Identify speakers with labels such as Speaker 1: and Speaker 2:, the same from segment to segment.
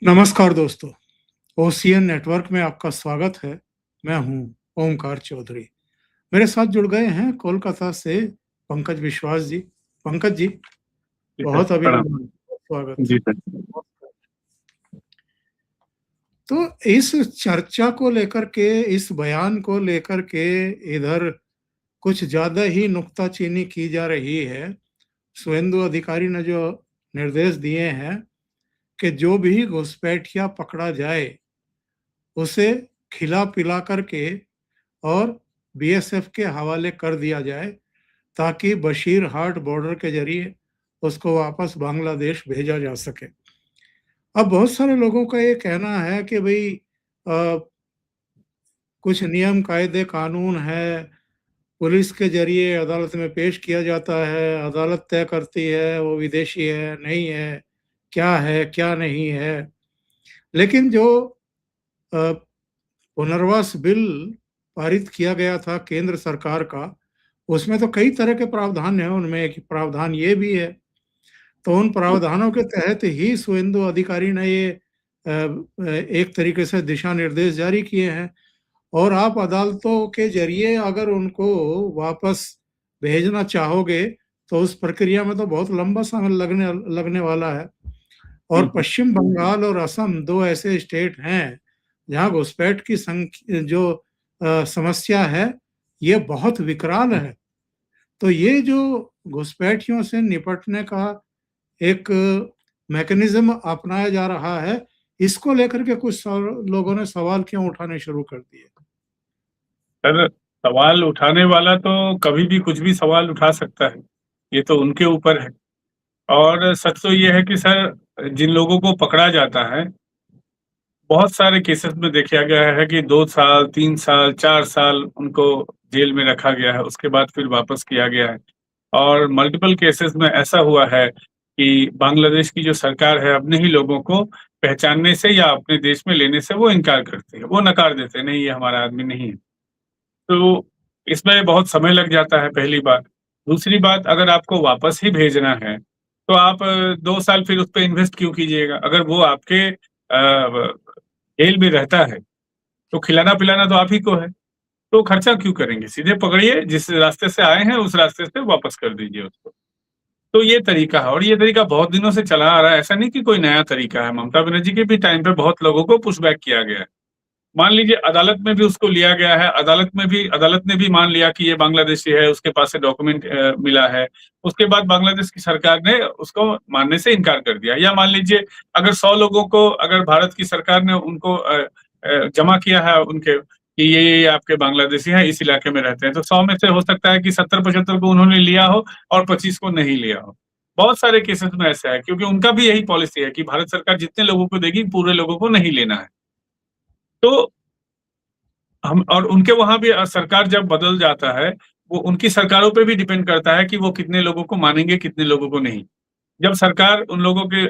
Speaker 1: नमस्कार दोस्तों, ocean network में आपका स्वागत है। मैं हूं ओमकार चौधरी। मेरे साथ जुड़ गए हैं कोलकाता से पंकज विश्वास जी। पंकज जी,
Speaker 2: जी सर,
Speaker 1: बहुत
Speaker 2: प्रणाम।
Speaker 1: अभिनंदन, स्वागत।
Speaker 2: जी सर।
Speaker 1: तो इस चर्चा को लेकर के, इस बयान को लेकर के इधर कुछ ज़्यादा ही नुक्ताचीनी की जा रही है। शुभेंदु अधिकारी ने जो निर्देश दिए हैं कि जो भी घुसपैठिया पकड़ा जाए, उसे खिला-पिला करके और बीएसएफ के हवाले कर दिया जाए, ताकि बशीरहाट बॉर्डर के ज़रिए उसको वापस बांग्लादेश भेजा जा सके। अब बहुत सारे लोगों का ये कहना है कि भई कुछ नियम, कायदे, कानून है, पुलिस के ज़रिए अदालत में पेश किया जाता है, अदालत तय करती है वो विदेशी है, नहीं है, क्या नहीं है। लेकिन जो अ, पुनर्वास बिल पारित किया गया था केंद्र सरकार का, उसमें तो कई तरह के प्रावधान हैं, उनमें एक प्रावधान ये भी है। तो उन प्रावधानों के तहत ही शुभेंदु अधिकारी ने ये एक तरीके से दिशा निर्देश जारी किए हैं और आप अदालतों के ज़रिए अगर उनको वापस भेजना चाहोगे, तो उस प्रक्रिया में तो बहुत लंबा समय लगने लगने वाला है। और
Speaker 2: हम्म।
Speaker 1: पश्चिम बंगाल और असम 2 ऐसे स्टेट हैं, जहाँ घुसपैठ की जो समस्या है, ये बहुत विकराल है। तो ये जो घुसपैठियों से निपटने का एक मैकेनिज़्म अपनाया जा रहा है, इसको लेकर के कुछ लोगों ने सवाल क्यों उठाने शुरू कर दिए?
Speaker 2: सर, सवाल उठाने वाला तो कभी भी कुछ भी सवाल उठा सकता है। ये तो उनके ऊपर है। और सच तो ये है कि सर, जिन लोगों को पकड़ा जाता है, बहुत सारे केसेस में देखा गया है कि 2 साल, 3 साल, 4 साल उनको जेल में रखा गया है, उसके बाद फिर वापस किया गया है। और मल्टीपल केसेस में ऐसा हुआ है कि बांग्लादेश की जो सरकार है, अपने ही लोगों को पहचानने से या अपने देश में लेने से वो इनकार करती है, वो नकार देते हैं, नहीं ये हमारा आदमी नहीं है। तो इसमें बहुत समय लग जाता है, पहली बात। दूसरी बात, अगर आपको वापस ही भेजना है, तो आप 2 साल फिर उस पर इन्वेस्ट क्यों कीजिएगा? अगर वो आपके जेल में रहता है, तो खिलाना पिलाना तो आप ही को है, तो खर्चा क्यों करेंगे? सीधे पकड़िए, जिस रास्ते से आए हैं उस रास्ते से वापस कर दीजिए उसको। तो ये तरीका है, और ये तरीका बहुत दिनों से चला आ रहा है, ऐसा नहीं कि कोई नया तरीका है। ममता बनर्जी के भी टाइम पे बहुत लोगों को पुशबैक किया गया है। मान लीजिए अदालत में भी उसको लिया गया है, अदालत ने भी मान लिया कि ये बांग्लादेशी है, उसके पास से डॉक्यूमेंट मिला है। उसके बाद बांग्लादेश की सरकार ने उसको मानने से इनकार कर दिया। या मान लीजिए, अगर 100 लोगों को, अगर भारत की सरकार ने उनको जमा किया है उनके कि ये आपके बांग्लादेशी हैं, इस इलाके में रहते हैं, तो 100 में से हो सकता है कि 70-75 को उन्होंने लिया हो और 25 को नहीं लिया हो। बहुत सारे केसेस में ऐसा है, क्योंकि उनका भी यही पॉलिसी है कि भारत सरकार जितने लोगों को देगी, पूरे लोगों को नहीं लेना है। तो हम, और उनके वहां भी सरकार जब बदल जाता है, वो उनकी सरकारों पे भी डिपेंड करता है कि वो कितने लोगों को मानेंगे, कितने लोगों को नहीं। जब सरकार उन लोगों की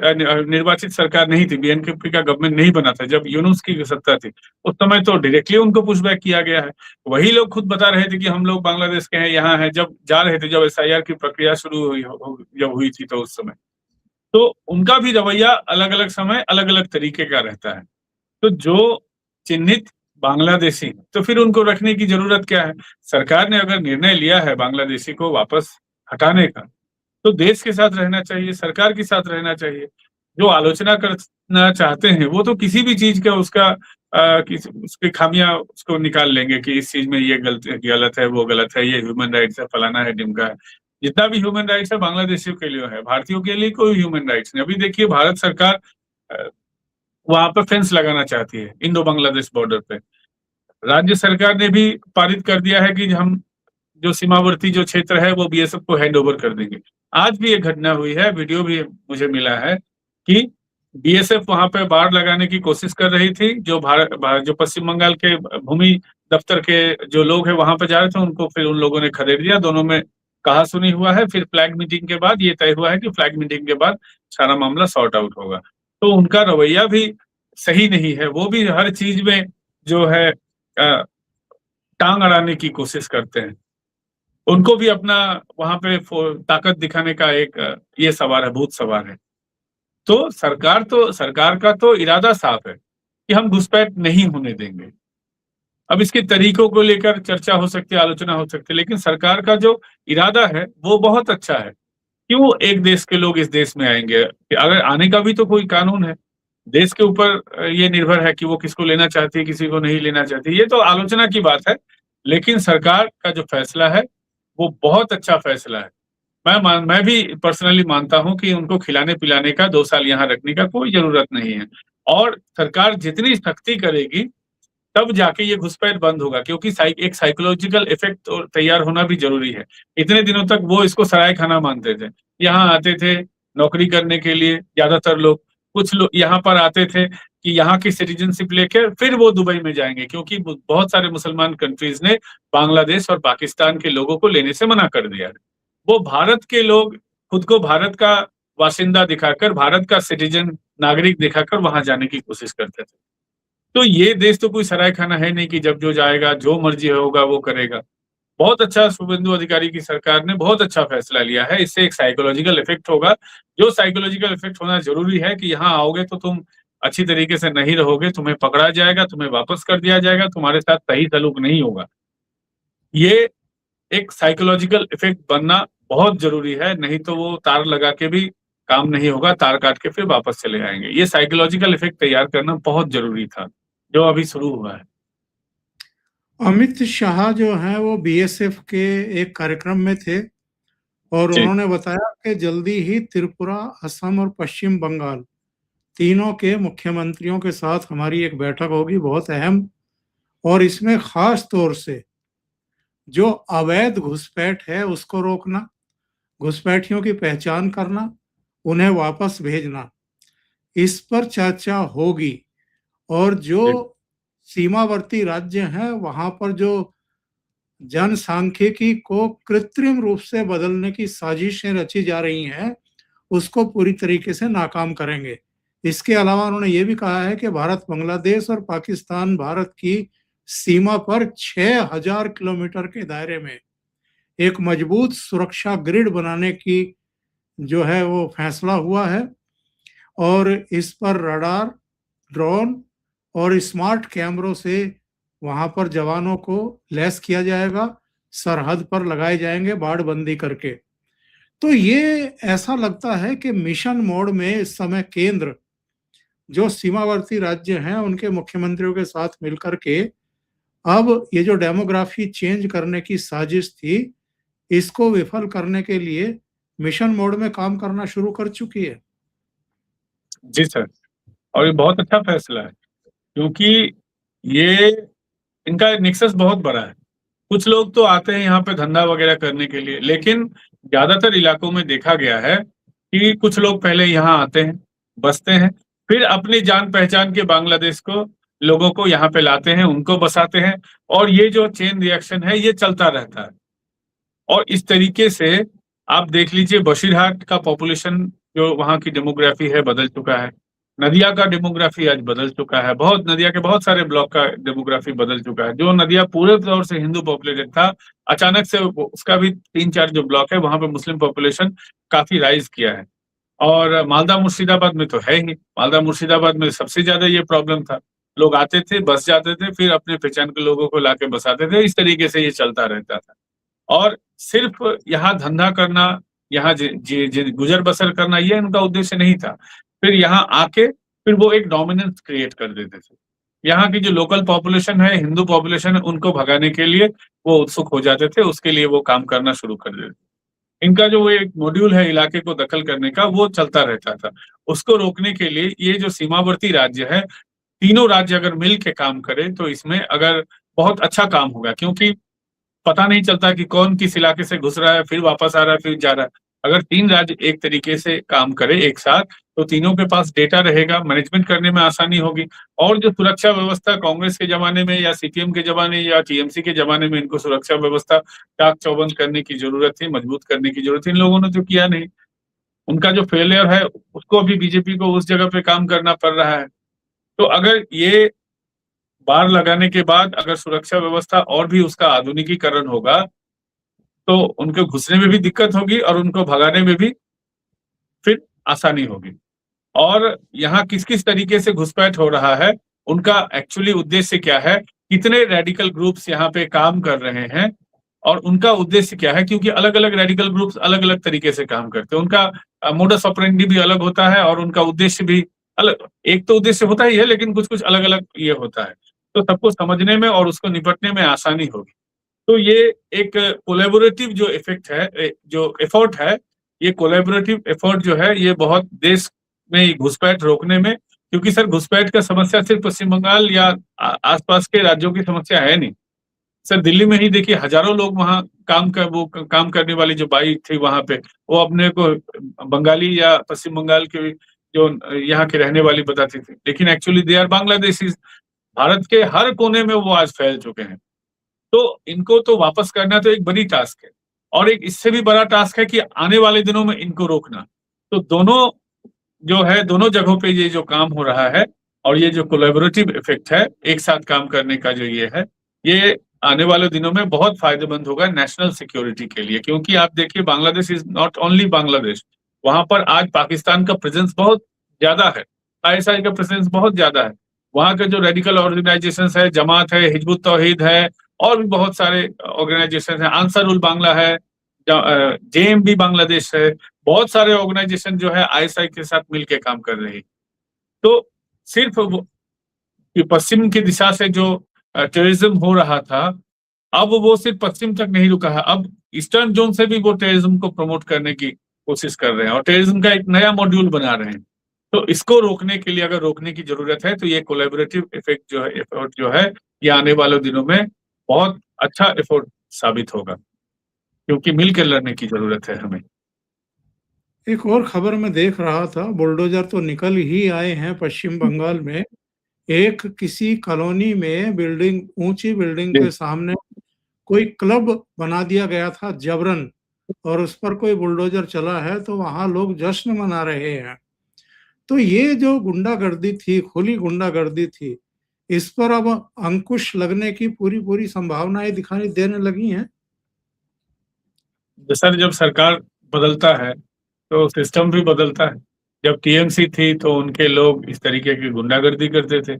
Speaker 2: निर्वाचित सरकार नहीं थी, बीएनपी का गवर्नमेंट नहीं बना था, जब यूनुस की सत्ता थी, उस समय तो डायरेक्टली उनको पुशबैक किया गया है। वही लोग खुद बता रहे थे कि हम लोग बांग्लादेश के हैं, यहाँ हैं, जब जा रहे थे, जब एसआईआर की प्रक्रिया शुरू जब हुई थी, तो उस समय तो उनका भी रवैया अलग अलग समय अलग अलग तरीके का रहता है। तो जो चिन्हित बांग्लादेशी, तो फिर उनको रखने की जरूरत क्या है? सरकार ने अगर निर्णय लिया है बांग्लादेशी को वापस हटाने का, तो देश के साथ रहना चाहिए, सरकार के साथ रहना चाहिए। जो आलोचना करना चाहते हैं, वो तो किसी भी चीज का उसका उसकी खामियां उसको निकाल लेंगे कि इस चीज में ये गलत है, वो गलत है, ये ह्यूमन राइट्स है, फलाना है, ढिमका है। जितना भी ह्यूमन राइट्स है बांग्लादेशियों के लिए है, भारतीयों के लिए कोई ह्यूमन राइट्स नहीं। अभी देखिए, भारत सरकार वहां पर फेंस लगाना चाहती है इंडो बांग्लादेश बॉर्डर पे। राज्य सरकार ने भी पारित कर दिया है कि हम जो सीमावर्ती जो क्षेत्र है वो बीएसएफ को हैंड ओवर कर देंगे। आज भी एक घटना हुई है, वीडियो भी मुझे मिला है कि बीएसएफ वहां पे बाड़ लगाने की कोशिश कर रही थी। जो पश्चिम बंगाल के भूमि दफ्तर के जो लोग हैं वहां पे जा रहे थे, उनको फिर उन लोगों ने खदेड़ दिया। दोनों में कहा सुनी हुआ है। फिर फ्लैग मीटिंग के बाद ये तय हुआ है कि फ्लैग मीटिंग के बाद सारा मामला सॉर्ट आउट होगा। तो उनका रवैया भी सही नहीं है, वो भी हर चीज में जो है टांग अड़ाने की कोशिश करते हैं। उनको भी अपना वहां पे ताकत दिखाने का एक ये सवार है, भूत सवार है। तो सरकार का तो इरादा साफ है कि हम घुसपैठ नहीं होने देंगे। अब इसके तरीकों को लेकर चर्चा हो सकती है, आलोचना हो सकती है, लेकिन सरकार का जो इरादा है वो बहुत अच्छा है। क्यों एक देश के लोग इस देश में आएँगे? अगर आने का भी तो कोई कानून है। देश के ऊपर ये निर्भर है कि वो किसको लेना चाहती है, किसी को नहीं लेना चाहती। ये तो आलोचना की बात है, लेकिन सरकार का जो फैसला है, वो बहुत अच्छा फैसला है। मैं भी पर्सनली मानता हूँ कि उनको खिलाने-पिलाने का 2 साल यहाँ रखने का कोई ज़रूरत नहीं है और सरकार जितनी सख्ती करेगी, तब जाके ये घुसपैठ बंद होगा क्योंकि एक साइकोलॉजिकल इफ़ेक्ट तो तैयार होना भी ज़रूरी है। इतने दिनों तक वो इसको सराय-खाना मानते थे। यहाँ आते थे नौकरी करने के लिए ज़्यादातर लोग, कुछ लोग यहाँ पर आते थे कि यहाँ की सिटीज़नशिप लेके फिर वो दुबई में जाएँगे क्योंकि ब बहुत सारे मुसलमान कंट्रीज़ ने बांग्लादेश और पाकिस्तान के लोगों को लेने से मना कर दिया है। वो भारत के लोग खुद को भारत का बाशिंदा दिखाकर, भारत का सिटीज़न नागरिक दिखाकर वहाँ जाने की कोशिश करते थे। तो ये देश तो कोई सराय-खाना है नहीं कि जब जो जाएगा, जो मर्ज़ी होगा वो करेगा। बहुत अच्छा शुभेंदु अधिकारी की सरकार ने बहुत अच्छा फैसला लिया है, इससे एक साइकोलॉजिकल इफ़ेक्ट होगा, जो साइकोलॉजिकल इफ़ेक्ट होना ज़रूरी है कि यहाँ आओगे तो तुम अच्छी तरीके से नहीं रहोगे, तुम्हें पकड़ा जाएगा, तुम्हें वापस कर दिया जाएगा, तुम्हारे साथ सही सलूक नहीं होगा। ये एक साइकोलॉजिकल इफ़ेक्ट बनना बहुत ज़रूरी है, नहीं तो वो तार लगा के भी काम नहीं होगा, तार काट के फिर वापस चले आएँगे। ये साइकोलॉजिकल इफ़ेक्ट तैयार करना बहुत ज़रूरी था, जो अभी शुरू हुआ है।
Speaker 1: अमित शाह जो हैं वो बीएसएफ के एक कार्यक्रम में थे और
Speaker 2: जी,
Speaker 1: उन्होंने बताया कि जल्दी ही त्रिपुरा, असम और पश्चिम बंगाल तीनों के मुख्यमंत्रियों के साथ हमारी एक बैठक होगी बहुत अहम, और इसमें खास तौर से जो अवैध घुसपैठ है उसको रोकना, घुसपैठियों की पहचान करना, उन्हें वापस भेजना, इस पर चर्चा होगी। और जो
Speaker 2: जी,
Speaker 1: सीमावर्ती राज्य हैं वहां पर जो जनसांख्यिकी को कृत्रिम रूप से बदलने की साजिशें रची जा रही हैं, उसको पूरी तरीके से नाकाम करेंगे। इसके अलावा उन्होंने ये भी कहा है कि भारत, बांग्लादेश और पाकिस्तान भारत की सीमा पर 6000 किलोमीटर के दायरे में एक मजबूत सुरक्षा ग्रिड बनाने की जो है वो फैसला हुआ है और इस पर रडार, ड्रोन और स्मार्ट कैमरों से वहां पर जवानों को लैस किया जाएगा, सरहद पर लगाए जाएंगे बाड़बंदी करके। तो ये ऐसा लगता है कि मिशन मोड में इस समय केंद्र जो सीमावर्ती राज्य हैं उनके मुख्यमंत्रियों के साथ मिलकर के अब ये जो डेमोग्राफी चेंज करने की साजिश थी, इसको विफल करने के लिए मिशन मोड में काम करना शुरू कर चुकी है।
Speaker 2: जी सर। और ये बहुत अच्छा फैसला है, क्योंकि ये इनका नेक्सस बहुत बड़ा है। कुछ लोग तो आते हैं यहाँ पे धंधा वगैरह करने के लिए, लेकिन ज़्यादातर इलाकों में देखा गया है कि कुछ लोग पहले यहाँ आते हैं, बसते हैं, फिर अपनी जान-पहचान के बांग्लादेश को लोगों को यहाँ पे लाते हैं, उनको बसाते हैं और ये जो चेन रिएक्शन है, ये चलता रहता है। और इस तरीके से आप देख लीजिए बशीरहाट का पॉपुलेशन जो वहाँ की डेमोग्राफी है बदल चुका है। नदिया का डेमोग्राफी आज बदल चुका है। बहुत नदिया के बहुत सारे ब्लॉक का डेमोग्राफी बदल चुका है। जो नदिया पूरे तौर से हिंदू पॉपुलेटेड था, अचानक से उसका भी 3-4 जो ब्लॉक है वहाँ पे मुस्लिम पॉपुलेशन काफ़ी राइज़ किया है। और मालदा मुर्शिदाबाद में तो है ही। मालदा मुर्शिदाबाद में सबसे ज़्यादा ये प्रॉब्लम था। लोग आते थे, बस जाते थे, फिर अपने पहचान के लोगों को लाके बसाते थे। इस तरीके से ये चलता रहता था। और सिर्फ यहाँ धंधा करना, यहाँ गुज़र-बसर करना ये उनका उद्देश्य नहीं था। फिर यहाँ आके फिर वो एक डोमिनेंस क्रिएट कर देते थे। यहाँ की जो लोकल पॉपुलेशन है, हिंदू पॉपुलेशन है, उनको भगाने के लिए वो उत्सुक हो जाते थे, उसके लिए वो काम करना शुरू कर देते। इनका जो वो एक मॉड्यूल है इलाके को दखल करने का, वो चलता रहता था। उसको रोकने के लिए ये जो सीमावर्ती राज्य है, तीनों राज्य अगर मिल के काम करें, तो इसमें अगर बहुत अच्छा काम होगा क्योंकि पता नहीं चलता कि कौन किस इलाके से घुस रहा है, फिर वापस आ रहा है, फिर जा रहा है। अगर 3 राज्य एक तरीके से काम करें एक साथ, तो तीनों के पास डेटा रहेगा, मैनेजमेंट करने में आसानी होगी और जो सुरक्षा व्यवस्था कांग्रेस के ज़माने में या सीपीएम के ज़माने या टीएमसी के ज़माने में इनको सुरक्षा व्यवस्था चाक-चौबंद करने की ज़रूरत थी, मजबूत करने की ज़रूरत थी, इन लोगों ने तो किया नहीं। उनका जो फेलियर है, उसको अभी बीजेपी को उस जगह पे काम करना पड़ रहा है। तो अगर ये बाड़ लगाने के बाद अगर सुरक्षा व्यवस्था और भी उसका आधुनिकीकरण होगा, तो उनके घुसने में भी दिक्कत होगी और उनको भगाने में भी फिर आसानी होगी। और यहाँ किस-किस तरीके से घुसपैठ हो रहा है, उनका एक्चुअली उद्देश्य क्या है, कितने रेडिकल ग्रुप्स यहाँ पे काम कर रहे हैं और उनका उद्देश्य क्या है, क्योंकि अलग-अलग रेडिकल ग्रुप्स अलग-अलग तरीके से काम करते हैं। उनका मोडस ऑपरेंडी भी अलग होता है और उनका उद्देश्य भी अलग, एक तो उद्देश्य होता ही है लेकिन कुछ-कुछ अलग-अलग ये होता है। तो सबको समझने में और उसको निपटने में आसानी होगी। तो ये एक कोलैबोरेटिव जो इफ़ेक्ट है, जो एफर्ट है, ये कोलैबोरेटिव एफर्ट जो है, ये बहुत देश में घुसपैठ रोकने में, क्योंकि सर घुसपैठ का समस्या सिर्फ पश्चिम बंगाल या आस-पास के राज्यों की समस्या है नहीं। सर दिल्ली में ही देखिए हज़ारों लोग वहाँ काम करने वाली जो बाई थी वहाँ पे, वो अपने को बंगाली या पश्चिम बंगाल के जो यहाँ की रहने वाली बताती थी। लेकिन actually they are Bangladeshis. Bharat के हर कोने में वो आज फैल चुके हैं। तो इनको तो वापस करना तो एक बड़ी टास्क है और एक इससे भी बड़ा टास्क है कि आने वाले दिनों में इनको रोकना। तो दोनों जो है, दोनों जगहों पे ये जो काम हो रहा है और ये जो कोलैबोरेटिव इफेक्ट है, एक साथ काम करने का जो ये है, ये आने वाले दिनों में बहुत फायदेमंद होगा नेशनल सिक्योरिटी के लिए। क्योंकि आप देखिए Bangladesh is not only Bangladesh, वहाँ पर आज पाकिस्तान का प्रेज़ेंस बहुत ज़्यादा है, आईएसआई का प्रेज़ेंस बहुत ज़्यादा है। वहाँ के जो रेडिकल ऑर्गेनाइज़ेशंस है, जमात है, हिजबुत तौहीद है और भी बहुत सारे ऑर्गेनाइज़ेशन हैं, अंसारुल बांग्ला है, जेएमबी बांग्लादेश है, बहुत सारे ऑर्गेनाइज़ेशन जो है आईएसआई के साथ मिलके काम कर रही। तो सिर्फ वो कि पश्चिम की दिशा से जो टेररिज्म हो रहा था, अब वो सिर्फ पश्चिम तक नहीं रुका है, अब ईस्टर्न ज़ोन से भी वो टेररिज्म को प्रमोट करने की कोशिश कर रहे हैं और टेररिज्म का एक नया मॉड्यूल बना रहे हैं। तो इसको रोकने के लिए अगर रोकने की ज़रूरत है, तो ये कोलैबोरेटिव इफेक्ट जो है, एफर्ट जो है, ये आने वाले दिनों में बहुत अच्छा एफर्ट साबित होगा, क्योंकि मिलकर लड़ने की ज़रूरत है हमें।
Speaker 1: एक और खबर मैं देख रहा था, बुलडोज़र तो निकल ही आए हैं पश्चिम बंगाल में। एक किसी कॉलोनी में बिल्डिंग, ऊँची बिल्डिंग
Speaker 2: जी।
Speaker 1: के सामने कोई क्लब बना दिया गया था जबरन और उस पर कोई बुलडोज़र चला है, तो वहाँ लोग जश्न मना रहे हैं। तो ये जो गुंडागर्दी थी, खुली गुंडागर्दी थी, इस पर अब अंकुश लगने की पूरी-पूरी संभावनाएँ दिखाई देने लगी हैं।
Speaker 2: सर जब सरकार बदलता है, तो सिस्टम भी बदलता है। जब टीएमसी थी, तो उनके लोग इस तरीके की गुंडागर्दी करते थे।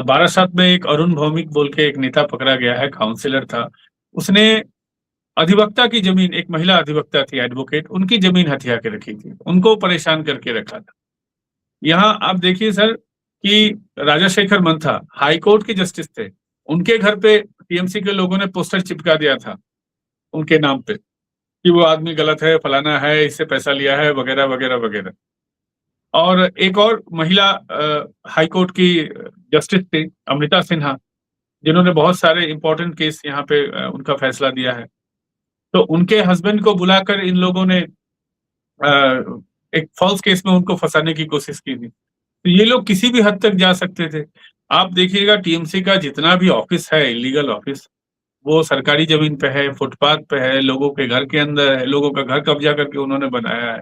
Speaker 2: बारासात में एक अरुण भौमिक बोल के एक नेता पकड़ा गया है, काउंसलर था। उसने अधिवक्ता की ज़मीन, एक महिला अधिवक्ता थी, एडवोकेट, उनकी ज़मीन हथिया के रखी थी। उनको परेशान करके रखा था। यहाँ आप देखिए सर कि राजाशेखर मंथा हाई कोर्ट के जस्टिस थे। उनके घर पे टीएमसी के लोगों ने पोस्टर चिपका दिया था, उनके नाम पे। कि वो आदमी गलत है, फलाना है, इससे पैसा लिया है, वगैरह, वगैरह, वगैरह। और एक और महिला हाई कोर्ट की जस्टिस थी, अमृता सिन्हा, जिन्होंने बहुत सारे इम्पोर्टेंट केस यहाँ पे उनका फैसला दिया है। तो उनके हस्बैंड को बुलाकर इन लोगों ने एक फ़ॉल्स केस में उनको फँसाने की कोशिश की थी। तो ये लोग किसी भी हद तक जा सकते थे। आप देखिएगा टीएमसी का जितना भी ऑफ़िस है, इल्लीगल ऑफ़िस, वो सरकारी ज़मीन पे है, फुटपाथ पे है, लोगों के घर के अंदर है, लोगों का घर कब्ज़ा करके उन्होंने बनाया है।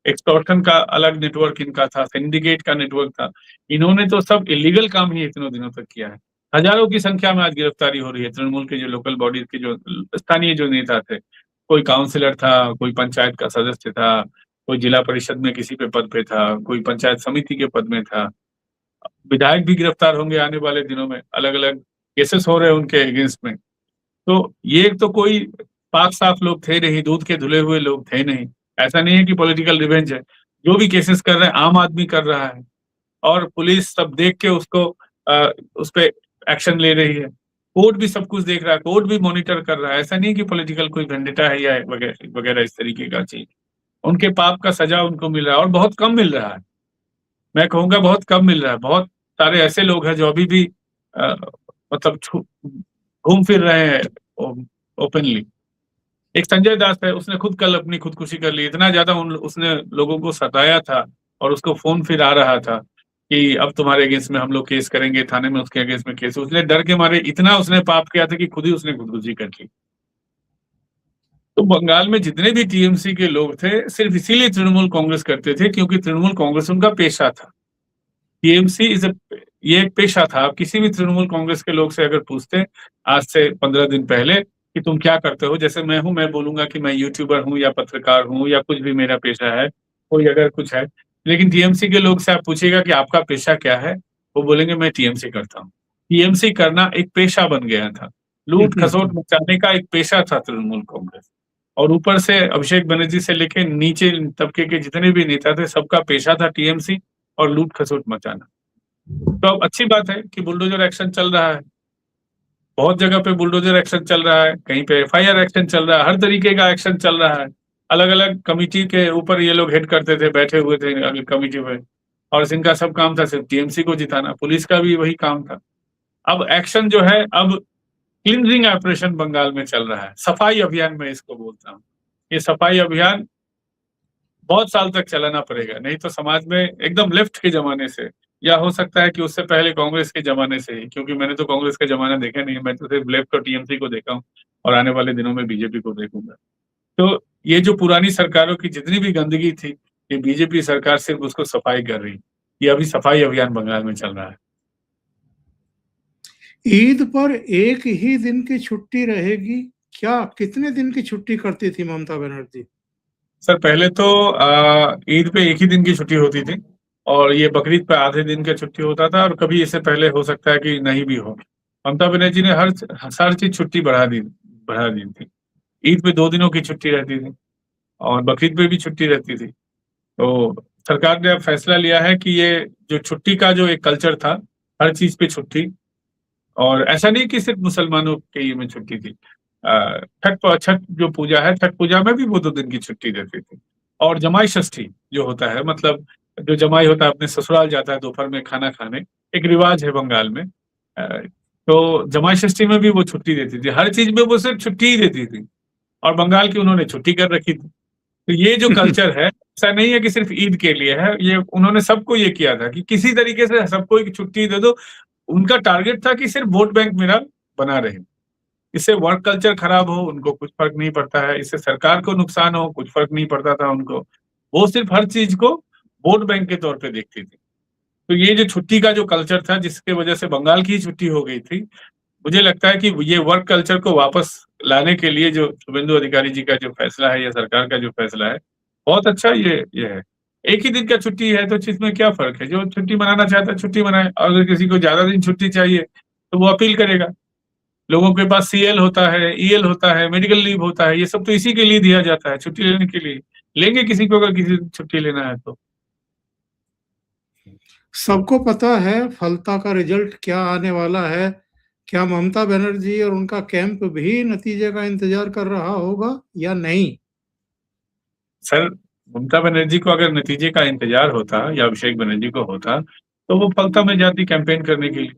Speaker 2: एक्सटॉर्शन का अलग नेटवर्क इनका था, सिंडिकेट का नेटवर्क था। इन्होंने तो सब इल्लीगल काम ही इतने दिनों तक किया है। हज़ारों की संख्या में आज गिरफ्तारी हो रही है, तृणमूल के जो लोकल बॉडीज़ के जो स्थानीय जो नेता थे। कोई काउंसलर था, कोई पंचायत का सदस्य था, कोई जिला परिषद में किसी पे पद पे था, कोई पंचायत समिति के पद में था। विधायक भी गिरफ्तार होंगे आने वाले दिनों में, अलग-अलग केसेस हो रहे हैं उनके अगेंस्ट में। तो ये तो कोई पाक-साफ लोग थे नहीं, दूध के धुले हुए लोग थे नहीं। ऐसा नहीं है कि पॉलिटिकल रिवेंज है। जो भी केसेस कर रहे हैं, आम आदमी कर रहा है और पुलिस सब देख के उसको उसपे एक्शन ले रही है। कोर्ट भी सब कुछ देख रहा है, कोर्ट भी मॉनिटर कर रहा है। ऐसा नहीं है कि पॉलिटिकल कोई वेंडेटा है या वगैरह इस तरीके का चीज़। उनके पाप का सज़ा उनको मिल रहा है और बहुत कम मिल रहा है। मैं कहूँगा बहुत कम मिल रहा है। बहुत सारे ऐसे लोग हैं जो अभी भी अ, मतलब घूम फिर रहे हैं ओ ओपनली। एक संजय दास है, उसने खुद कल अपनी खुदकुशी कर ली। इतना ज़्यादा उन उसने लोगों को सताया था और उसको फ़ोन फिर आ रहा था कि अब तुम्हारे अगेंस्ट में हम लोग केस करेंगे, थाने में उसके अगेंस्ट में केस। उसने डर के मारे इतना उसने पाप किया था कि खुद ही उसने खुदकुशी कर ली। तो बंगाल में जितने भी टीएमसी के लोग थे, सिर्फ़ इसीलिए तृणमूल कांग्रेस करते थे क्योंकि तृणमूल कांग्रेस उनका पेशा था। टीएमसी इज़ अ ये एक पेशा था। आप किसी भी तृणमूल कांग्रेस के लोग से अगर पूछते आज से 15 दिन पहले कि तुम क्या करते हो? जैसे मैं हूँ, मैं बोलूँगा कि मैं यूट्यूबर हूँ या पत्रकार हूँ या कुछ भी मेरा पेशा है, कोई अगर कुछ है। लेकिन टीएमसी के लोग से आप पूछिएगा कि आपका पेशा क्या है, वो बोलेंगे मैं टीएमसी करता हूँ। टीएमसी करना एक पेशा बन गया था। लूट-खसोट मचाने का एक पेशा था तृणमूल कांग्रेस। और ऊपर से अभिषेक बनर्जी से लेके नीचे तबके के जितने भी नेता थे, सबका पेशा था टीएमसी और लूट-खसोट मचाना। तो अब अच्छी बात है कि बुलडोज़र एक्शन चल रहा है। बहुत जगह पे बुलडोज़र एक्शन चल रहा है, कहीं पे एफआईआर एक्शन चल रहा है, हर तरीके का एक्शन चल रहा है। अलग-अलग कमिटी के ऊपर ये लोग हेड करते थे, बैठे हुए थे कमिटी में और इनका सब काम था सिर्फ टीएमसी को जिताना, पुलिस का भी वही काम था। अब एक्शन जो है, अब क्लींजिंग ऑपरेशन बंगाल में चल रहा है, सफाई अभियान मैं इसको बोलता हूँ। ये सफाई अभियान बहुत साल तक चलाना पड़ेगा, नहीं तो समाज में एकदम लेफ्ट के ज़माने से या हो सकता है कि उससे पहले कांग्रेस के ज़माने से ही, क्योंकि मैंने तो कांग्रेस का ज़माना देखा नहीं है, मैं तो सिर्फ लेफ्ट और टीएमसी को देखा हूँ और आने वाले दिनों में बीजेपी को देखूँगा। तो ये जो पुरानी सरकारों की जितनी भी गंदगी थी, ये बीजेपी सरकार सिर्फ उसको सफाई कर रही है। ये अभी सफाई अभियान बंगाल में चल रहा है।
Speaker 1: ईद पर एक ही दिन की छुट्टी रहेगी क्या? कितने दिन की छुट्टी करती थी ममता बनर्जी?
Speaker 2: सर पहले तो ईद पे एक ही दिन की छुट्टी होती थी और ये बकरीद पे आधे दिन का छुट्टी होता था और कभी इससे पहले हो सकता है कि नहीं भी हो। ममता बनर्जी ने हर चीज़ छुट्टी बढ़ा दी थी। ईद पे 2 दिनों की छुट्टी रहती थी और बकरीद पे भी छुट्टी रहती थी। तो सरकार ने अब फैसला लिया है कि ये जो छुट्टी का जो एक कल्चर था, हर चीज़ पे छुट्टी और ऐसा नहीं कि सिर्फ मुसलमानों के ये में छुट्टी थी। छठ जो पूजा है, छठ पूजा में भी वो 2 दिन की छुट्टी देती थी। और जमाई षष्ठी जो होता है, मतलब जो जमाई होता है अपने ससुराल जाता है दोपहर में खाना खाने, एक रिवाज है बंगाल में। तो जमाई षष्ठी में भी वो छुट्टी देती थी। हर चीज़ में वो सिर्फ छुट्टी ही देती थी और बंगाल की उन्होंने छुट्टी कर रखी थी। तो ये जो कल्चर है, ऐसा नहीं है कि सिर्फ ईद के लिए है, ये उन्होंने सबको ये किया था कि किसी तरीके से सबको एक छुट्टी दे दो। उनका टारगेट था कि सिर्फ वोट बैंक मेरा बना रहे। इससे वर्क कल्चर खराब हो, उनको कुछ फ़र्क नहीं पड़ता है, इससे सरकार को नुकसान हो, कुछ फ़र्क नहीं पड़ता था उनको। वो सिर्फ हर चीज़ को वोट बैंक के तौर पे देखती थी। तो ये जो छुट्टी का जो कल्चर था, जिसकी वजह से बंगाल की ही छुट्टी हो गई थी, मुझे लगता है कि ये वर्क कल्चर को वापस लाने के लिए जो शुभेंदु अधिकारी जी का जो फैसला है या सरकार का जो फैसला है, बहुत अच्छा ये है। एक ही दिन का छुट्टी है, तो इसमें क्या फ़र्क है? जो छुट्टी मनाना चाहता है, छुट्टी मनाए और अगर किसी को ज़्यादा दिन छुट्टी चाहिए, तो वो अपील करेगा। लोगों के पास सीएल होता है, ईएल होता है, मेडिकल लीव होता है, ये सब तो इसी के लिए दिया जाता है, छुट्टी लेने के लिए। लेंगे किसी को अगर किसी दिन छुट्टी लेना है तो।
Speaker 1: सबको पता है फलता का रिजल्ट क्या आने वाला है। क्या ममता बनर्जी और उनका कैंप भी नतीजे का इंतजार कर रहा होगा या नहीं?
Speaker 2: सर, ममता बनर्जी को अगर नतीजे का इंतज़ार होता या अभिषेक बनर्जी को होता, तो वो फलता में जाती कैंपेन करने के लिए।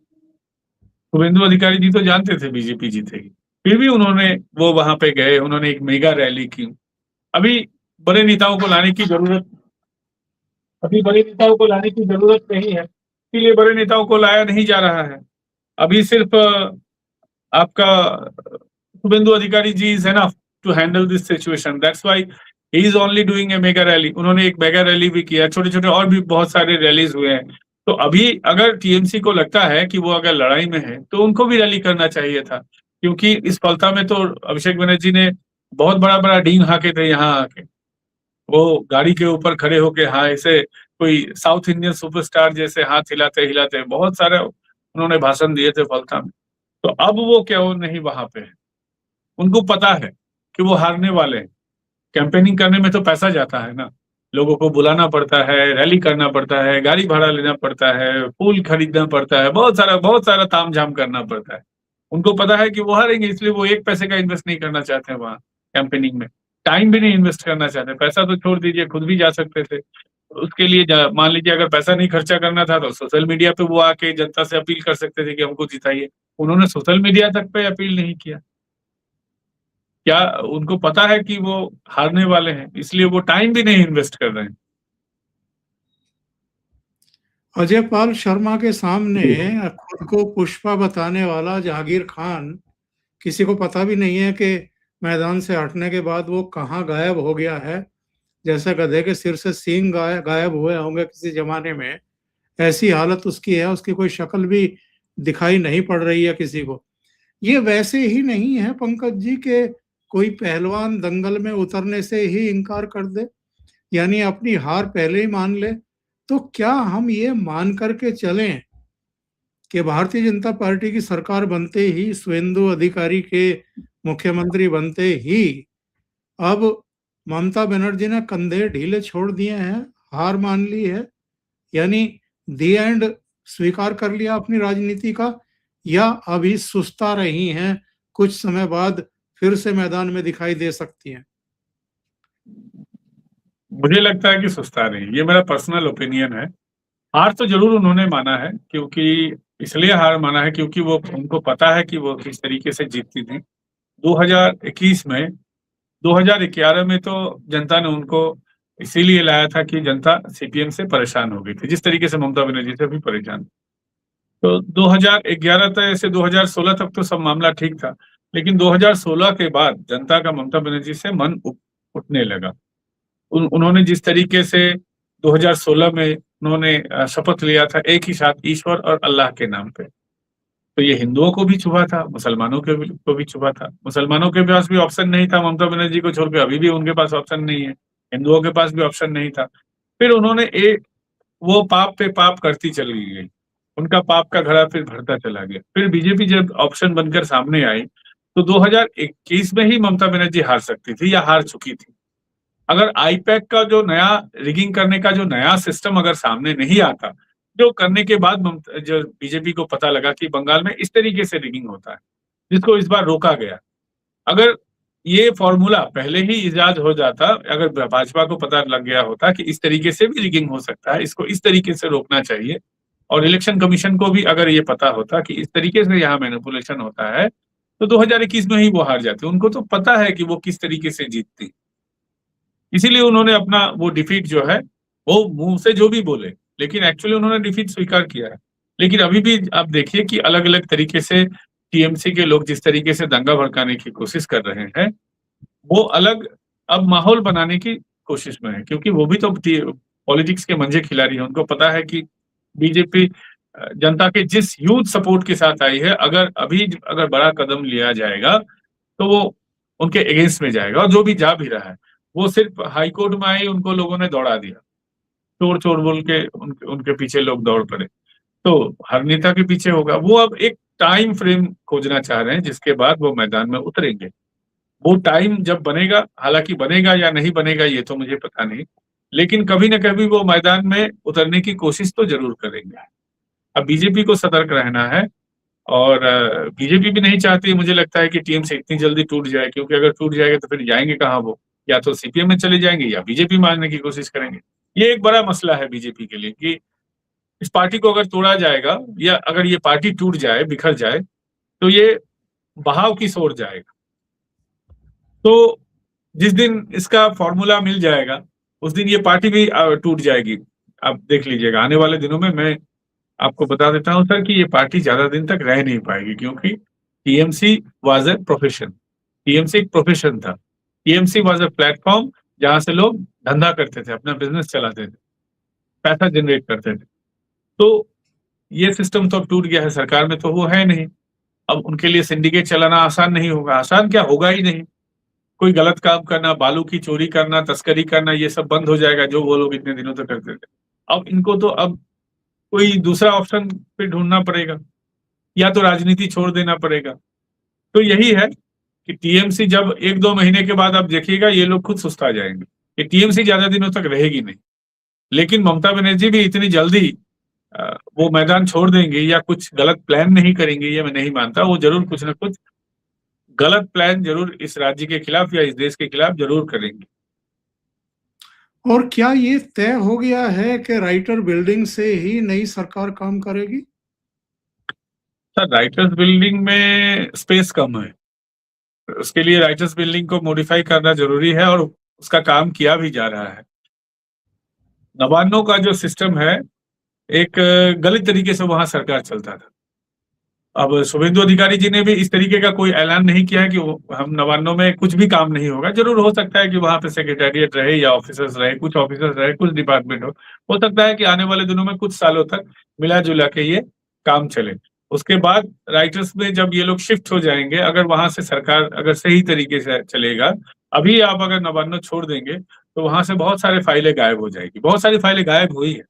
Speaker 2: शुभेंदु अधिकारी जी तो जानते थे बीजेपी जीतेगी। फिर भी उन्होंने वो वहाँ पे गए, उन्होंने एक मेगा रैली की। अभी बड़े नेताओं को लाने की ज़रूरत अभी बड़े नेताओं को लाने की ज़रूरत नहीं है, इसीलिए बड़े नेताओं को लाया नहीं जा रहा है। अभी सिर्फ आपका Suvendu Adhikari ji is enough to handle this situation, that's why he is only doing a mega rally. उन्होंने एक मेगा रैली भी किया, छोटे-छोटे और भी बहुत सारे रैलीज़ हुए हैं। तो अभी अगर टीएमसी को लगता है कि वो अगर लड़ाई में है, तो उनको भी रैली करना चाहिए था। क्योंकि इस फलता में तो अभिषेक बनर्जी ने बहुत बड़ा-बड़ा डींग हाके थे यहाँ आके। वो गाड़ी के ऊपर खड़े होके हाँ, ऐसे कोई साउथ इंडियन सुपरस्टार जैसे हाथ हिलाते-हिलाते बहुत सारे उन्होंने भाषण दिए थे फलता में। तो अब वो क्यों नहीं वहाँ पे है? उनको पता है कि वो हारने वाले हैं। कैंपेनिंग करने में तो पैसा जाता है ना, लोगों को बुलाना पड़ता है, रैली करना पड़ता है, गाड़ी भाड़ा लेना पड़ता है, फूल खरीदना पड़ता है, बहुत सारा तामझाम करना पड़ता है। उनको पता है कि वो हारेंगे, इसलिए वो 1 पैसे का इन्वेस्ट नहीं करना चाहते हैं वहाँ कैंपेनिंग में। टाइम भी नहीं इन्वेस्ट करना चाहते, पैसा तो छोड़ दीजिए, खुद भी जा सकते थे। उसके लिए मान लीजिए अगर पैसा नहीं खर्चा करना था तो सोशल मीडिया पे वो आके जनता से अपील कर सकते थे कि हमको जिताइए। उन्होंने सोशल मीडिया तक पे अपील नहीं किया। क्या उनको पता है कि वो हारने वाले हैं, इसलिए वो टाइम भी नहीं इन्वेस्ट कर रहे हैं।
Speaker 1: अजय पाल शर्मा के सामने खुद को पुष्पा बताने वाला जहांगीर खान किसी को पता भी नहीं है कि मैदान से हटने के बाद वो कहाँ गायब हो गया है। जैसे गधे के सिर से सींग गायब हुए होंगे किसी जमाने में, ऐसी हालत उसकी है, उसकी कोई शक्ल भी दिखाई नहीं पड़ रही है किसी को। ये वैसे ही नहीं है पंकज जी के कोई पहलवान दंगल में उतरने से ही इनकार कर दे, यानी अपनी हार पहले ही मान ले तो क्या हम ये मान करके चलें कि भारतीय जनता पार्टी की सरकार बनते ही, शुभेंदु अधिकारी के मुख्यमंत्री बनते ही अब ममता बनर्जी ने कंधे ढीले छोड़ दिए हैं, हार मान ली है, यानी दी एंड स्वीकार कर लिया अपनी राजनीति का, या अभी सुस्ता रही हैं, कुछ समय बाद फिर से मैदान में दिखाई दे सकती हैं?
Speaker 2: मुझे लगता है कि सुस्ता नहीं, ये मेरा पर्सनल ओपिनियन है। हार तो जरूर उन्होंने माना है, क्योंकि इसलिए हार माना है क्योंकि वो उनको पता है कि वो किस तरीके से जीतती थी 2021 में। 2011 में तो जनता ने उनको इसीलिए लाया था कि जनता सीपीएम से परेशान हो गई थी, जिस तरीके से ममता बनर्जी से भी परेशान। तो 2011 तक से 2016 तक तो सब मामला ठीक था, लेकिन 2016 के बाद जनता का ममता बनर्जी से मन उठने लगा। उन्होंने जिस तरीके से 2016 में उन्होंने शपथ लिया था एक ही साथ ईश्वर और अल्लाह के नाम पे, तो ये हिंदुओं को भी छुआ था, मुसलमानों को भी छुआ था। मुसलमानों के पास भी ऑप्शन नहीं था, ममता बनर्जी को छोड़ के अभी भी उनके पास ऑप्शन नहीं है। हिंदुओं के पास भी ऑप्शन नहीं था। फिर उन्होंने एक वो पाप पे पाप करती चली गई, उनका पाप का घड़ा फिर भरता चला गया। फिर बीजेपी जब ऑप्शन बनकर सामने आई तो 2021 में ही ममता बनर्जी हार सकती थी या हार चुकी थी। अगर आईपैक का जो नया रिगिंग करने का जो नया सिस्टम अगर सामने नहीं आता, जो करने के बाद जो बीजेपी को पता लगा कि बंगाल में इस तरीके से रिगिंग होता है, जिसको इस बार रोका गया। अगर ये फॉर्मूला पहले ही इजाद हो जाता, अगर भाजपा को पता लग गया होता कि इस तरीके से भी रिगिंग हो सकता है, इसको इस तरीके से रोकना चाहिए, और इलेक्शन कमीशन को भी अगर ये पता होता कि इस तरीके से यहाँ मैनिपुलेशन होता है, तो 2021 में ही वो हार जाते। उनको तो पता है कि वो किस तरीके से जीतती, इसीलिए उन्होंने अपना वो डिफीट जो है, वो मुंह से जो भी बोले, लेकिन एक्चुअली उन्होंने डिफीट स्वीकार किया है। लेकिन अभी भी आप देखिए कि अलग अलग तरीके से टीएमसी के लोग जिस तरीके से दंगा भड़काने की कोशिश कर रहे हैं, वो अलग अब माहौल बनाने की कोशिश में है, क्योंकि वो भी तो पॉलिटिक्स के मंझे खिलाड़ी हैं। उनको पता है कि बीजेपी जनता के जिस यूथ सपोर्ट के साथ आई है, अगर बड़ा कदम लिया जाएगा तो वो उनके अगेंस्ट में जाएगा, और जो भी जा भी रहा है वो सिर्फ हाईकोर्ट में आई, उनको लोगों ने दौड़ा दिया, चोर चोर बोल के उनके पीछे लोग दौड़ पड़े। तो हर नेता के पीछे होगा। वो अब एक टाइम फ्रेम खोजना चाह रहे हैं जिसके बाद वो मैदान में उतरेंगे। वो टाइम जब बनेगा, हालांकि बनेगा या नहीं बनेगा ये तो मुझे पता नहीं, लेकिन कभी ना कभी वो मैदान में उतरने की कोशिश तो जरूर करेंगे। अब बीजेपी को सतर्क रहना है, और बीजेपी भी नहीं चाहती, मुझे लगता है कि टीएमसी इतनी जल्दी टूट जाए, क्योंकि अगर टूट जाएगा तो फिर जाएंगे कहाँ वो, या तो सीपीएम में चले जाएंगे या बीजेपी मारने की कोशिश करेंगे। ये एक बड़ा मसला है बीजेपी के लिए कि इस पार्टी को अगर तोड़ा जाएगा, या अगर ये पार्टी टूट जाए, बिखर जाए, तो ये बहाव की ओर जाएगा। तो जिस दिन इसका फॉर्मूला मिल जाएगा, उस दिन ये पार्टी भी टूट जाएगी। आप देख लीजिएगा आने वाले दिनों में। मैं आपको बता देता हूं सर कि ये पार्टी ज्यादा दिन तक रह नहीं पाएगी, क्योंकि TMC was a profession. TMC एक प्रोफेशन था। टीएमसी वाज ए प्लेटफॉर्म जहां से लोग धंधा करते थे, अपना बिजनेस चलाते थे, पैसा जनरेट करते थे। तो ये सिस्टम तो अब टूट गया है, सरकार में तो वो है नहीं। अब उनके लिए सिंडिकेट चलाना आसान नहीं होगा। आसान क्या, होगा ही नहीं। कोई गलत काम करना, बालू की चोरी करना, तस्करी करना, ये सब बंद हो जाएगा जो वो लोग इतने दिनों तक करते थे। अब इनको तो अब कोई दूसरा ऑप्शन पे ढूंढना पड़ेगा, या तो राजनीति छोड़ देना पड़ेगा। तो यही है कि टीएमसी जब 1-2 महीने के बाद आप देखिएगा ये लोग खुद सुस्ता जाएंगे, कि टीएमसी ज्यादा दिनों तक रहेगी नहीं। लेकिन ममता बनर्जी भी इतनी जल्दी वो मैदान छोड़ देंगे या कुछ गलत प्लान नहीं करेंगे, ये मैं नहीं मानता। वो जरूर कुछ ना कुछ गलत प्लान जरूर इस राज्य के खिलाफ या इस देश के खिलाफ जरूर करेंगे।
Speaker 1: और क्या ये तय हो गया है कि राइटर बिल्डिंग से ही नई सरकार काम करेगी?
Speaker 2: सर, राइटर्स बिल्डिंग में स्पेस कम है, उसके लिए राइटर्स बिल्डिंग को मॉडिफाई करना जरूरी है, और उसका काम किया भी जा रहा है। नवान्नों का जो सिस्टम है, एक गलत तरीके से वहां सरकार चलता था। अब शुभेंदु अधिकारी जी ने भी इस तरीके का कोई ऐलान नहीं किया है कि हम नवान्नों में कुछ भी काम नहीं होगा। जरूर हो सकता है कि वहां पे सेक्रेटेरिएट रहे, या ऑफिसर्स रहे, कुछ ऑफिसर्स रहे, कुछ डिपार्टमेंट हो सकता है कि आने वाले दिनों में कुछ सालों तक मिला जुला के ये काम चले। उसके बाद राइटर्स में जब ये लोग शिफ्ट हो जाएंगे, अगर वहां से सरकार अगर सही तरीके से चलेगा, अभी आप अगर नवान्न छोड़ देंगे तो वहां से बहुत सारे फाइलें गायब हो जाएगी। बहुत सारी फाइलें गायब हुई है।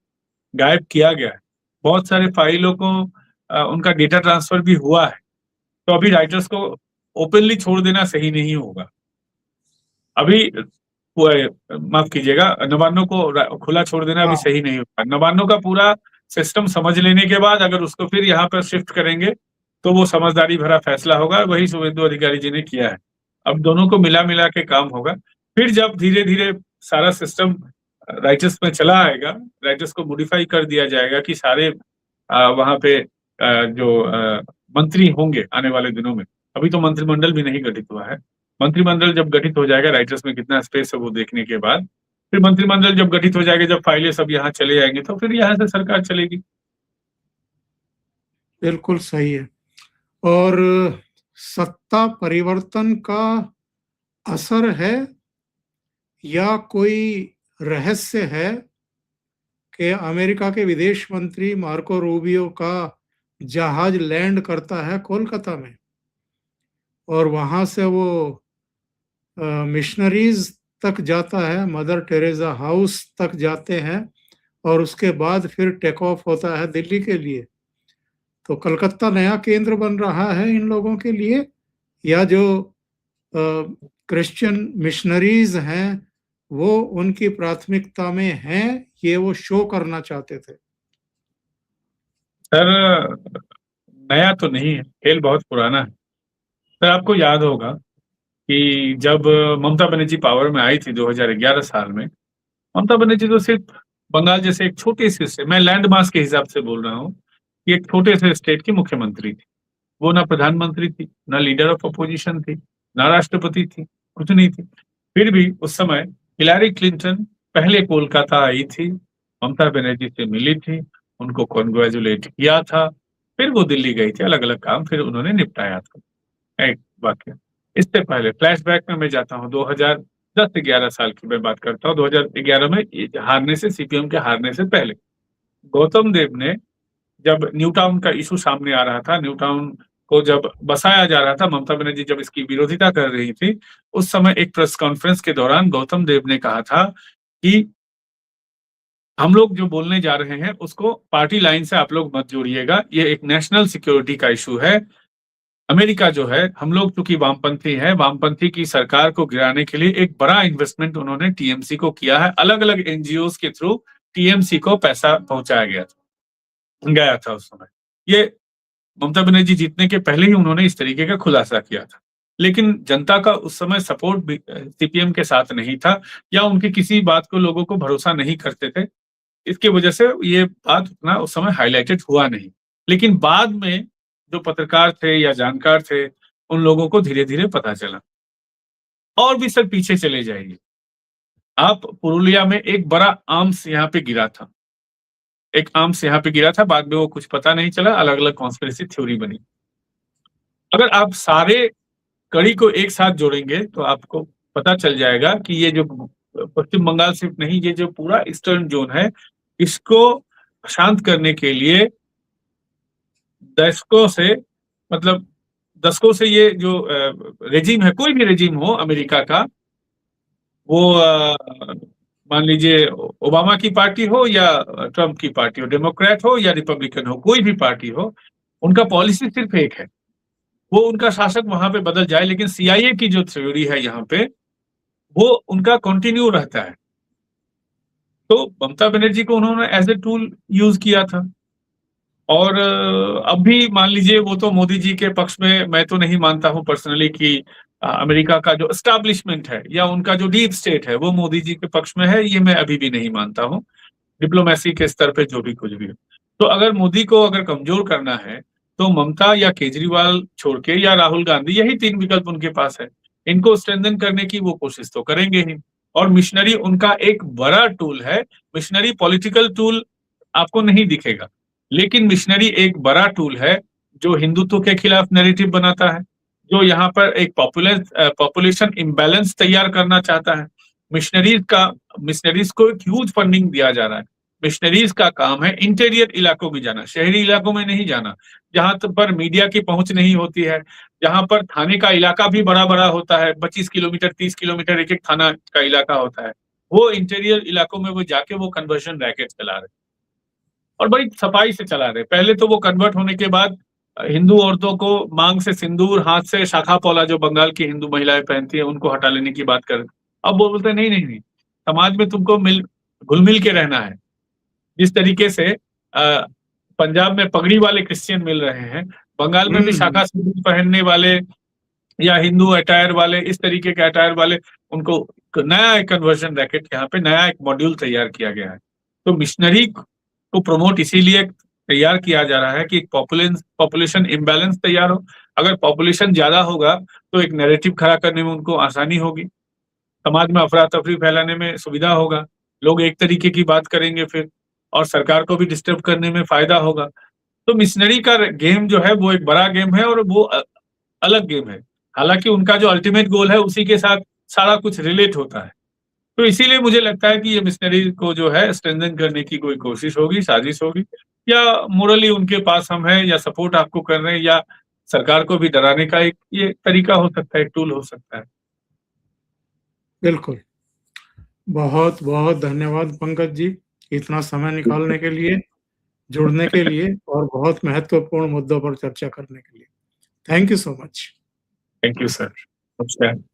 Speaker 2: गायब किया गया है। बहुत सारे फाइलों को उनका डेटा ट्रांसफर भी हुआ है। तो अभी राइटर्स को ओपनली छोड़ देना सही नहीं होगा। अभी माफ कीजिएगा, नवान्नों को खुला छोड़ देना अभी
Speaker 1: हाँ,
Speaker 2: सही नहीं होगा। नवान्नों का पूरा सिस्टम समझ लेने के बाद अगर उसको फिर यहाँ पर शिफ्ट करेंगे तो वो समझदारी भरा फैसला होगा। वही शुभेंदु अधिकारी जी ने किया है। अब दोनों को मिला मिला के काम होगा। फिर जब धीरे धीरे सारा सिस्टम राइटर्स में चला आएगा, राइटर्स को मॉडिफाई कर दिया जाएगा कि सारे वहां पे जो मंत्री होंगे आने वाले दिनों में, अभी तो मंत्रिमंडल भी नहीं गठित हुआ है। मंत्रिमंडल जब गठित हो जाएगा, राइटर्स में कितना स्पेस है वो देखने के बाद, फिर मंत्रिमंडल जब गठित हो जाएगा, जब फाइलें सब यहाँ चले जाएंगे, तो फिर यहाँ से सरकार चलेगी।
Speaker 1: बिल्कुल सही है। और सत्ता परिवर्तन का असर है या कोई रहस्य है कि अमेरिका के विदेश मंत्री मार्को रूबियो का जहाज लैंड करता है कोलकाता में और वहां से वो मिशनरीज तक जाता है, मदर टेरेसा हाउस तक जाते हैं और उसके बाद फिर टेक ऑफ होता है दिल्ली के लिए। तो कलकत्ता नया केंद्र बन रहा है इन लोगों के लिए, या जो क्रिश्चियन मिशनरीज हैं वो उनकी प्राथमिकता में हैं, ये वो शो करना चाहते थे।
Speaker 2: सर, नया तो नहीं है, खेल बहुत पुराना है। सर, आपको याद होगा कि जब ममता बनर्जी पावर में आई थी 2011 साल में, ममता बनर्जी तो सिर्फ बंगाल जैसे एक छोटे से मैं लैंड मास के हिसाब से बोल रहा हूँ कि एक छोटे से स्टेट की मुख्यमंत्री थी। वो ना प्रधानमंत्री थी, ना लीडर ऑफ अपोजिशन थी, ना राष्ट्रपति थी, कुछ नहीं थी। फिर भी उस समय हिलारी क्लिंटन पहले कोलकाता आई थी, ममता बनर्जी से मिली थी, उनको कॉन्ग्रेचुलेट किया था, फिर वो दिल्ली गई थी, अलग अलग काम फिर उन्होंने निपटाया था। एक वाक्य इससे पहले फ्लैशबैक में मैं जाता हूँ, 2010-11 साल की मैं बात करता हूँ। 2011 में हारने से, सीपीएम के हारने से पहले, गौतम देव ने, जब न्यू टाउन का इशू सामने आ रहा था, न्यू टाउन को जब बसाया जा रहा था, ममता बनर्जी जब इसकी विरोधिता कर रही थी, उस समय एक प्रेस कॉन्फ्रेंस के दौरान गौतम देव ने कहा था कि हम लोग जो बोलने जा रहे हैं उसको पार्टी लाइन से आप लोग मत जोड़िएगा, ये एक नेशनल सिक्योरिटी का इशू है। अमेरिका जो है, हम लोग चूंकि वामपंथी है, वामपंथी की सरकार को गिराने के लिए एक बड़ा इन्वेस्टमेंट उन्होंने टीएमसी को किया है। अलग अलग एनजीओ के थ्रू टीएमसी को पैसा पहुंचाया गया था उस समय। ये ममता बनर्जी जीतने के पहले ही उन्होंने इस तरीके का खुलासा किया था। लेकिन जनता का उस समय सपोर्ट सीपीएम के साथ नहीं था, या उनकी किसी बात को लोगों को भरोसा नहीं करते थे। इसकी वजह से ये बात उतना उस समय हाईलाइटेड हुआ नहीं। लेकिन बाद में जो पत्रकार थे या जानकार थे, उन लोगों को धीरे धीरे पता चला। और भी सर पीछे चले जाइए आप, पुरुलिया में एक बड़ा आर्म्स यहाँ पे गिरा था, एक आर्म्स यहाँ पे गिरा था, बाद में वो कुछ पता नहीं चला, अलग अलग कॉन्स्पिरेसी थ्योरी बनी। अगर आप सारे कड़ी को एक साथ जोड़ेंगे तो आपको पता चल जाएगा कि ये जो पश्चिम बंगाल सिर्फ नहीं, ये जो पूरा ईस्टर्न जोन है, इसको शांत करने के लिए दशकों से, मतलब दशकों से ये जो रेजिम है, कोई भी रेजिम हो अमेरिका का, वो मान लीजिए ओबामा की पार्टी हो या ट्रम्प की पार्टी हो, डेमोक्रेट हो या रिपब्लिकन हो, कोई भी पार्टी हो, उनका पॉलिसी सिर्फ एक है, वो उनका शासक वहां पे बदल जाए, लेकिन सीआईए की जो थ्योरी है यहाँ पे, वो उनका कंटिन्यू रहता है। तो ममता बनर्जी को उन्होंने एज ए टूल यूज किया था। और अब भी मान लीजिए, वो तो मोदी जी के पक्ष में, मैं तो नहीं मानता हूं पर्सनली कि अमेरिका का जो एस्टैब्लिशमेंट है या उनका जो डीप स्टेट है वो मोदी जी के पक्ष में है, ये मैं अभी भी नहीं मानता हूं, डिप्लोमेसी के स्तर पे जो भी कुछ भी हो। तो अगर मोदी को अगर कमजोर करना है तो ममता या केजरीवाल छोड़ के, या राहुल गांधी, यही तीन विकल्प उनके पास है। इनको स्ट्रेंथन करने की वो कोशिश तो करेंगे ही। और मिशनरी उनका एक बड़ा टूल है। मिशनरी पॉलिटिकल टूल आपको नहीं दिखेगा, लेकिन मिशनरी एक बड़ा टूल है जो हिंदुत्व के खिलाफ नैरेटिव बनाता है, जो यहाँ पर एक पॉपुलेशन इम्बैलेंस तैयार करना चाहता है। मिशनरीज को एक ह्यूज फंडिंग दिया जा रहा है। मिशनरीज का काम है इंटीरियर इलाकों में जाना, शहरी इलाकों में नहीं जाना, जहां पर मीडिया की पहुंच नहीं होती है, जहां पर थाने का इलाका भी बड़ा बड़ा होता है, 25 किलोमीटर 30 किलोमीटर एक एक थाना का इलाका होता है। वो इंटीरियर इलाकों में वो जाके वो कन्वर्शन रैकेट चला रहे हैं। और बड़ी सफाई से चला रहे। पहले तो वो कन्वर्ट होने के बाद हिंदू औरतों को मांग से सिंदूर, हाथ से शाखा पौला जो बंगाल की हिंदू महिलाएं पहनती हैं उनको हटा लेने की बात कर, अब वो बोलते हैं नहीं नहीं नहीं, समाज में तुमको घुल मिल के रहना है। जिस तरीके से पंजाब में पगड़ी वाले क्रिश्चियन मिल रहे हैं, बंगाल में भी शाखा सिंदूर पहनने वाले या हिंदू अटायर वाले, इस तरीके के अटायर वाले, उनको नया एक कन्वर्जन रैकेट, यहाँ पे नया एक मॉड्यूल तैयार किया गया है। तो मिशनरी को प्रमोट इसीलिए तैयार किया जा रहा है कि पॉपुलेशन इम्बैलेंस तैयार हो। अगर पॉपुलेशन ज्यादा होगा तो एक नैरेटिव खड़ा करने में उनको आसानी होगी, समाज में अफरा तफरी फैलाने में सुविधा होगा, लोग एक तरीके की बात करेंगे फिर, और सरकार को भी डिस्टर्ब करने में फायदा होगा। तो मिशनरी का गेम जो है वो एक बड़ा गेम है और वो अलग गेम है। हालांकि उनका जो अल्टीमेट गोल है उसी के साथ सारा कुछ रिलेट होता है। तो इसीलिए मुझे लगता है कि ये मिशनरी को जो है स्ट्रेंथन करने की कोई कोशिश होगी, साजिश होगी, या मोरली उनके पास हम हैं, या सपोर्ट आपको कर रहे हैं, या सरकार को भी डराने का एक ये तरीका हो सकता है, एक टूल हो सकता है।
Speaker 1: बिल्कुल। बहुत बहुत धन्यवाद पंकज जी, इतना समय निकालने के लिए, जुड़ने के लिए और बहुत महत्वपूर्ण मुद्दों पर चर्चा करने के लिए। Thank you so much.
Speaker 2: Thank you sir. नमस्कार।